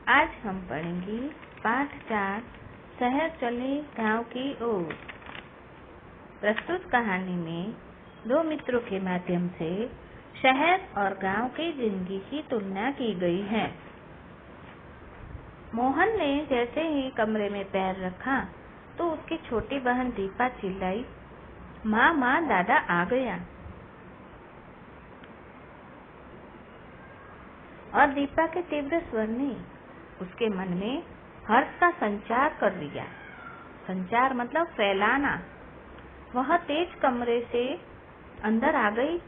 आज हम पढ़ेंगे पाठ 4 शहर चले गांव की ओर। प्रस्तुत कहानी में दो मित्रों के माध्यम से शहर और गांव की जिंदगी की तुलना की गई है। मोहन ने जैसे ही कमरे में पैर रखा तो उसकी छोटी बहन दीपा चिल्लाई, माँ माँ दादा आ गया। और दीपा के तीव्र स्वर ने उसके मन में हर्ष का संचार कर दिया। संचार मतलब फैलाना। वह तेज कमरे से अंदर आ गई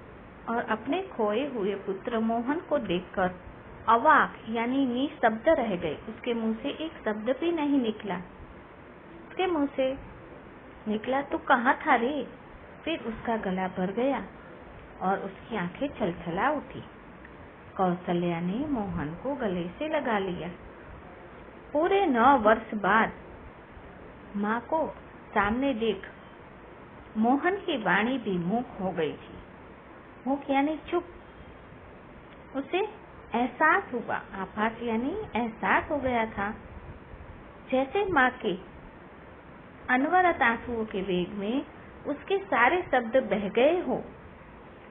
और अपने खोए हुए पुत्र मोहन को देखकर अवाक यानी निशब्द रह गई। उसके मुंह से एक शब्द भी नहीं निकला। उसके मुंह से निकला, तू कहाँ था रे? फिर उसका गला भर गया और उसकी आंखें छलछला उठी। कौशल्या ने मोहन को गले से लगा लिया। पूरे 9 वर्ष बाद माँ को सामने देख मोहन की वाणी भी मूक हो गई थी। मूक यानी चुप। उसे एहसास हुआ, आभास यानी एहसास हो गया था, जैसे माँ के अनवरत आंसुओं के वेग में उसके सारे शब्द बह गए हो।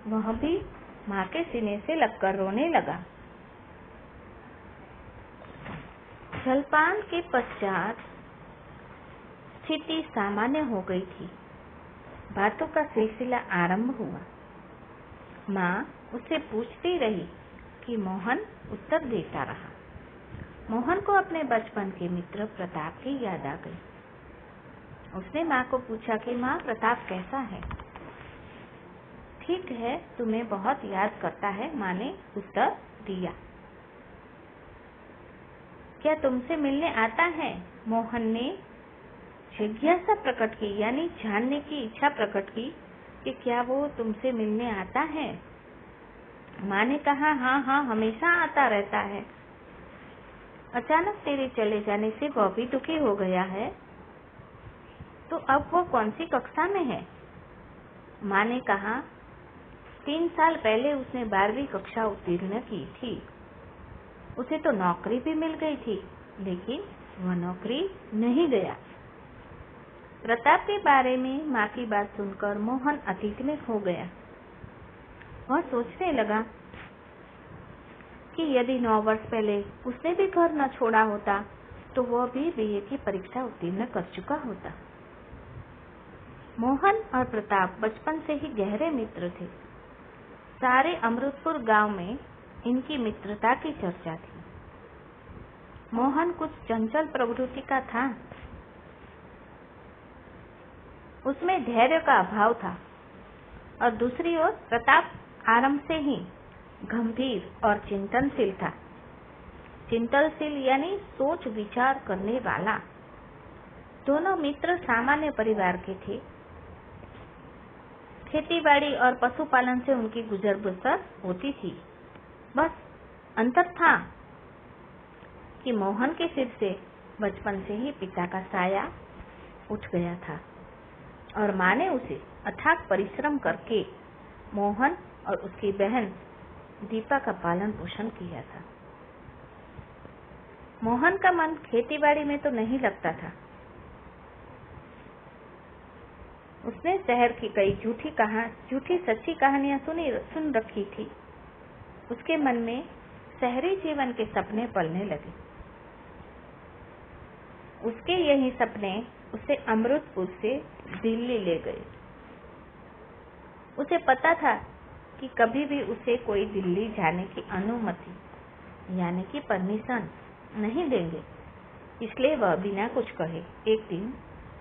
वह भी माँ के सीने से लगकर रोने लगा। जलपान के पश्चात स्थिति सामान्य हो गई थी। बातों का सिलसिला आरंभ हुआ। माँ उससे पूछती रही कि मोहन उत्तर देता रहा। मोहन को अपने बचपन के मित्र प्रताप की याद आ गई। उसने माँ को पूछा कि माँ, प्रताप कैसा है? ठीक है, तुम्हें बहुत याद करता है, माँ ने उत्तर दिया। क्या तुमसे मिलने आता है? मोहन ने जिज्ञासा प्रकट की यानी जानने की इच्छा प्रकट की कि क्या वो तुमसे मिलने आता है। माँ ने कहा, हाँ हाँ, हमेशा आता रहता है। अचानक तेरे चले जाने से वह भी दुखी हो गया है। तो अब वो कौन सी कक्षा में है? माँ ने कहा, 3 साल पहले उसने 12वीं कक्षा उत्तीर्ण की थी। उसे तो नौकरी भी मिल गई थी, लेकिन वह नौकरी नहीं गया। प्रताप के बारे में माँ की बात सुनकर मोहन अतीत में खो गया। वह सोचने लगा कि यदि 9 वर्ष पहले उसने भी घर न छोड़ा होता तो वह भी बीए की परीक्षा उत्तीर्ण कर चुका होता। मोहन और प्रताप बचपन से ही गहरे मित्र थे। सारे अमृतपुर गांव में इनकी मित्रता की चर्चा थी। मोहन कुछ चंचल प्रवृत्ति का था। उसमें धैर्य का अभाव था और दूसरी ओर प्रताप आरंभ से ही गंभीर और चिंतनशील था। चिंतनशील यानी सोच विचार करने वाला। दोनों मित्र सामान्य परिवार के थे। खेतीबाड़ी और पशुपालन से उनकी गुजर बसर होती थी। बस अंतर था कि मोहन के सिर से बचपन से ही पिता का साया उठ गया था और माँ ने उसे अथाक परिश्रम करके मोहन और उसकी बहन दीपा का पालन पोषण किया था। मोहन का मन खेतीबाड़ी में तो नहीं लगता था। उसने शहर की कई झूठी सच्ची कहानियां सुन रखी थी। उसके मन में शहरी जीवन के सपने पलने लगे। उसके यही सपने उसे अमृतपुर से दिल्ली ले गए। उसे पता था कि कभी भी उसे कोई दिल्ली जाने की अनुमति यानी कि परमिशन नहीं देंगे, इसलिए वह बिना कुछ कहे एक दिन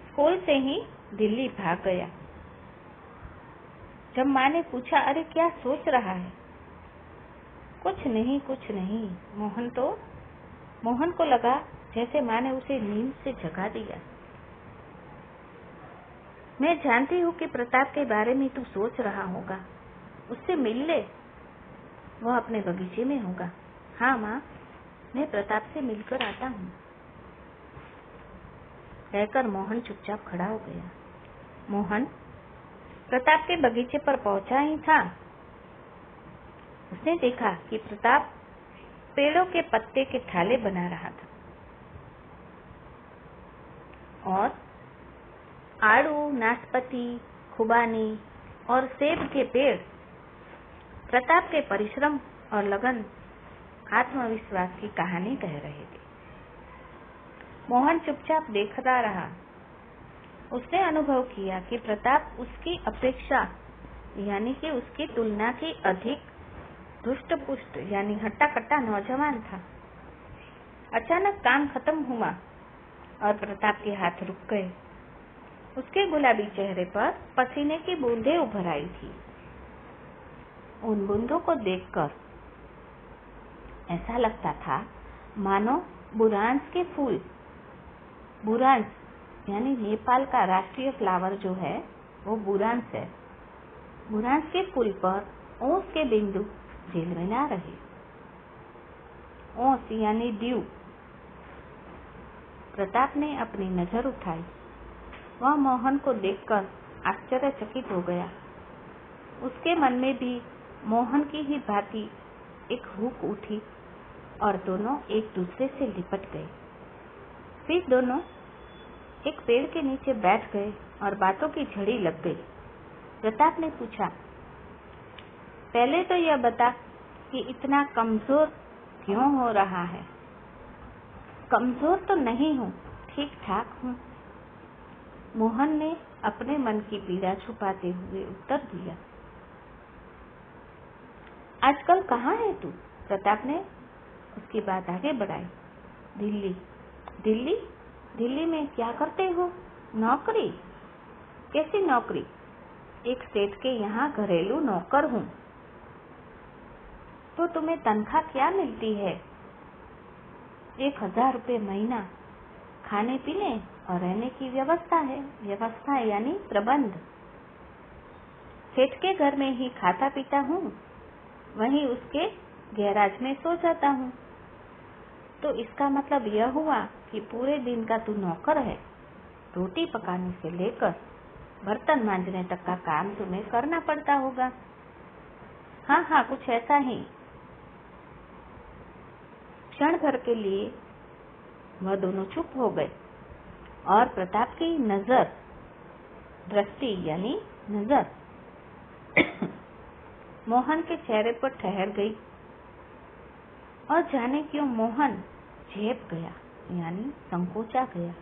स्कूल से ही दिल्ली भाग गया। जब माँ ने पूछा, अरे क्या सोच रहा है? कुछ नहीं। मोहन को लगा जैसे माँ ने उसे नींद से जगा दिया। मैं जानती हूँ कि प्रताप के बारे में तू सोच रहा होगा। उससे मिल ले, वह अपने बगीचे में होगा। हाँ माँ, मैं प्रताप से मिलकर आता हूँ, कहकर मोहन चुपचाप खड़ा हो गया। मोहन प्रताप के बगीचे पर पहुंचा ही था। उसने देखा कि प्रताप पेड़ों के पत्ते के थाले बना रहा था और आड़ू, नाशपाती, खुबानी और सेब के पेड़ प्रताप के परिश्रम और लगन, आत्मविश्वास की कहानी कह रहे थे। मोहन चुपचाप देखता रहा। उसने अनुभव किया कि प्रताप उसकी अपेक्षा यानी कि उसकी तुलना की अधिक धुष्ट-पुष्ट यानी हट्टा-कट्टा नौजवान था। अचानक काम खत्म हुआ और प्रताप के हाथ रुक गए। उसके गुलाबी चेहरे पर पसीने की बूंदें उभर आई थी। उन बूंदों को देखकर ऐसा लगता था मानो बुरांस के फूल, बुरांस यानी नेपाल का राष्ट्रीय फ्लावर जो है वो बुरांस है, बुरांस के फूल पर ओस के बिंदु झिलमिला रहे। ओस यानी ड्यू। प्रताप ने अपनी नजर उठाई। वह मोहन को देखकर आश्चर्यचकित हो गया। उसके मन में भी मोहन की ही भांति एक हुक उठी और दोनों एक दूसरे से लिपट गए। फिर दोनों एक पेड़ के नीचे बैठ गए और बातों की झड़ी लग गई। प्रताप ने पूछा, पहले तो यह बता कि इतना कमजोर क्यों हो रहा है? कमजोर तो नहीं हूँ, ठीक ठाक हूँ, मोहन ने अपने मन की पीड़ा छुपाते हुए उत्तर दिया। आजकल कहाँ है तू? प्रताप ने उसकी बात आगे बढ़ाई। दिल्ली। दिल्ली? दिल्ली में क्या करते हो? नौकरी? कैसी नौकरी? एक सेठ के यहाँ घरेलू नौकर हूँ। तो तुम्हें तनख्वाह क्या मिलती है? 1000 रुपये महीना। खाने पीने और रहने की व्यवस्था है। व्यवस्था यानी प्रबंध। सेठ के घर में ही खाता पीता हूँ, वहीं उसके गैराज में सो जाता हूँ। तो इसका मतलब यह हुआ कि पूरे दिन का तू नौकर है। रोटी पकाने से लेकर बर्तन मांजने तक का काम तुम्हें करना पड़ता होगा। हाँ हाँ, कुछ ऐसा ही। क्षण भर के लिए वह दोनों चुप हो गए और प्रताप की नजर, दृष्टि यानी नजर मोहन के चेहरे पर ठहर गई और जाने क्यों मोहन झेप गया यानी संकोचा गया।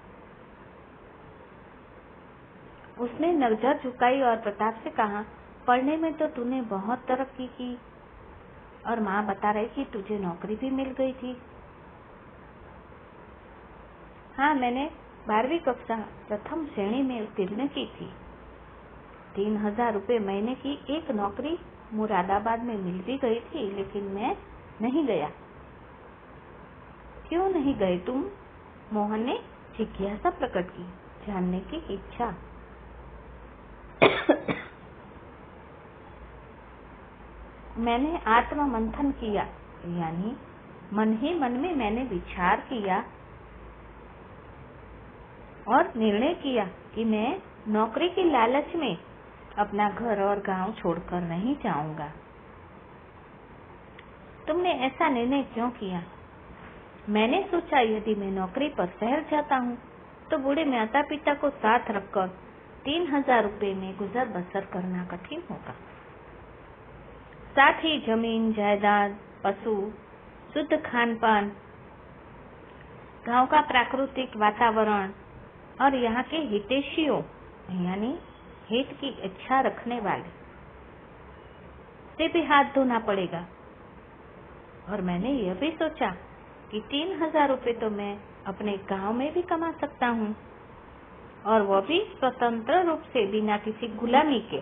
उसने नजर झुकाई और प्रताप से कहा, पढ़ने में तो तूने बहुत तरक्की की और माँ बता रही कि तुझे नौकरी भी मिल गई थी। हाँ, मैंने 12वीं कक्षा प्रथम श्रेणी में उत्तीर्ण की थी। 3000 रुपये महीने की एक नौकरी मुरादाबाद में मिल भी गई थी, लेकिन मैं नहीं गया। क्यों नहीं गए तुम? मोहन ने जिज्ञासा प्रकट की, जानने की इच्छा। मैंने आत्म मंथन किया यानी मन ही मन में मैंने विचार किया और निर्णय किया कि मैं नौकरी की लालच में अपना घर और गांव छोड़कर नहीं जाऊंगा। तुमने ऐसा निर्णय क्यों किया? मैंने सोचा यदि मैं नौकरी पर शहर जाता हूँ तो बूढ़े माता पिता को साथ रखकर 3000 रुपये में गुजर बसर करना कठिन होगा। साथ ही जमीन जायदाद, पशु, शुद्ध खान पान, गांव का प्राकृतिक वातावरण और यहाँ के हितैषियों यानी हित की इच्छा रखने वाले से भी हाथ धोना पड़ेगा। और मैंने यह भी सोचा कि 3000 रुपये तो मैं अपने गांव में भी कमा सकता हूँ और वह भी स्वतंत्र रूप से बिना किसी गुलामी के।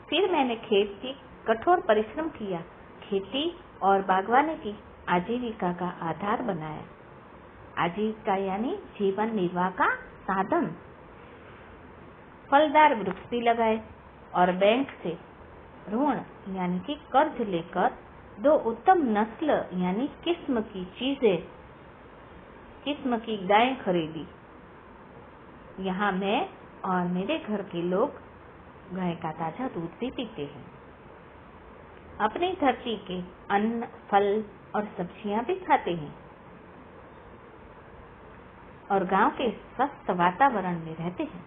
फिर मैंने खेत की कठोर परिश्रम किया, खेती और बागवानी की आजीविका का आधार बनाया। आजीविका यानी जीवन निर्वाह का साधन। फलदार वृक्ष भी लगाए और बैंक से ऋण यानी कि कर्ज लेकर 2 उत्तम नस्ल यानी किस्म की गायें खरीदी। यहाँ मैं और मेरे घर के लोग गाय का ताजा दूध भी पीते हैं। अपनी धरती के अन्न, फल और सब्जियां भी खाते हैं और गांव के स्वस्थ वातावरण में रहते हैं।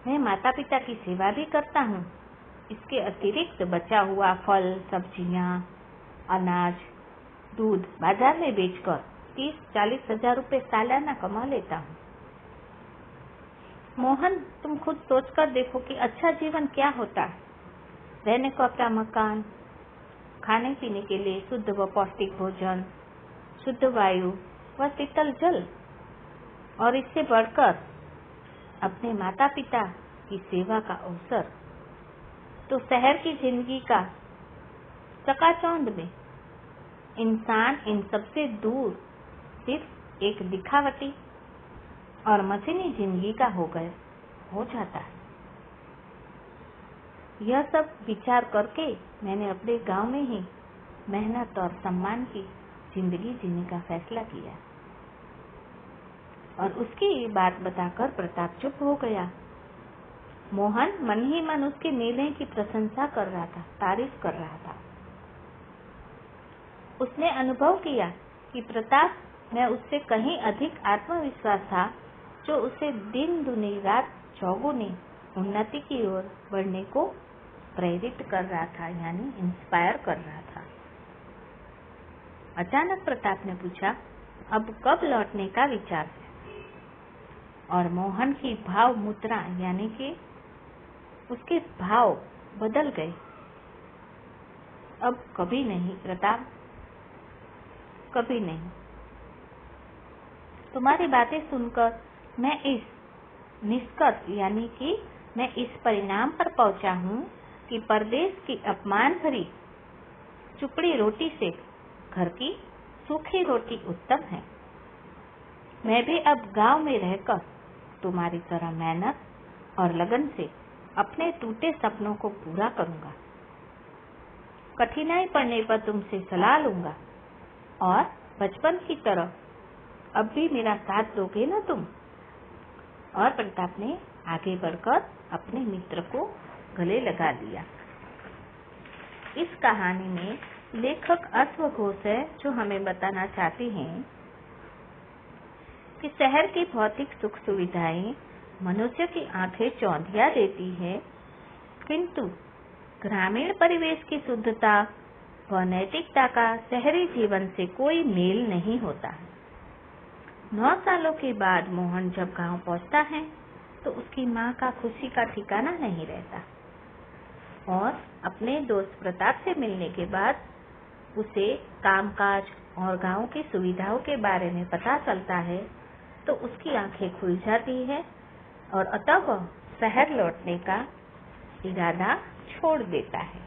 मैं माता पिता की सेवा भी करता हूँ। इसके अतिरिक्त बचा हुआ फल, सब्जियां, अनाज, दूध बाजार में बेचकर 30-40 हजार रुपए सालाना कमा लेता हूँ। मोहन, तुम खुद सोचकर देखो कि अच्छा जीवन क्या होता है। रहने को अपना मकान, खाने पीने के लिए शुद्ध व पौष्टिक भोजन, शुद्ध वायु व शीतल जल, और इससे बढ़कर अपने माता पिता की सेवा का अवसर। तो शहर की जिंदगी का चकाचौंध में इंसान इन सबसे दूर सिर्फ एक दिखावटी और मशीनी जिंदगी का हो जाता है। यह सब विचार करके मैंने अपने गांव में ही मेहनत और सम्मान की जिंदगी जीने का फैसला किया। और उसकी बात बताकर प्रताप चुप हो गया। मोहन मन ही मन उसके निर्णय की प्रशंसा कर रहा था, तारीफ कर रहा था। उसने अनुभव किया कि प्रताप में उससे कहीं अधिक आत्मविश्वास था, जो उसे दिन दुनी रात चौगुनी उन्नति की ओर बढ़ने को प्रेरित कर रहा था, यानी इंस्पायर कर रहा था। अचानक प्रताप ने पूछा, अब कब लौटने का विचार है? और मोहन की भाव मुद्रा यानी कि उसके भाव बदल गए। अब कभी नहीं प्रताप, कभी नहीं। तुम्हारी बातें सुनकर मैं इस निष्कर्ष यानी कि मैं इस परिणाम पर पहुंचा हूँ कि परदेश की अपमान भरी चुपड़ी रोटी से घर की सूखी रोटी उत्तम है। मैं भी अब गांव में रहकर तुम्हारी तरह मेहनत और लगन से अपने टूटे सपनों को पूरा करूंगा। कठिनाई पड़ने पर तुमसे सलाह लूंगा और बचपन की तरह अब भी मेरा साथ दोगे ना तुम? और प्रताप ने आगे बढ़कर अपने मित्र को गले लगा लिया। इस कहानी में लेखक अश्व घोष है, जो हमें बताना चाहते हैं कि शहर की भौतिक सुख सुविधाएं मनुष्य की आंखें चौंधिया देती है, किंतु ग्रामीण परिवेश की शुद्धता व नैतिकता का शहरी जीवन से कोई मेल नहीं होता है। 9 सालों के बाद मोहन जब गांव पहुंचता है तो उसकी मां का खुशी का ठिकाना नहीं रहता, और अपने दोस्त प्रताप से मिलने के बाद उसे कामकाज और गांव की सुविधाओं के बारे में पता चलता है तो उसकी आंखें खुल जाती है और अतः वह शहर लौटने का इरादा छोड़ देता है।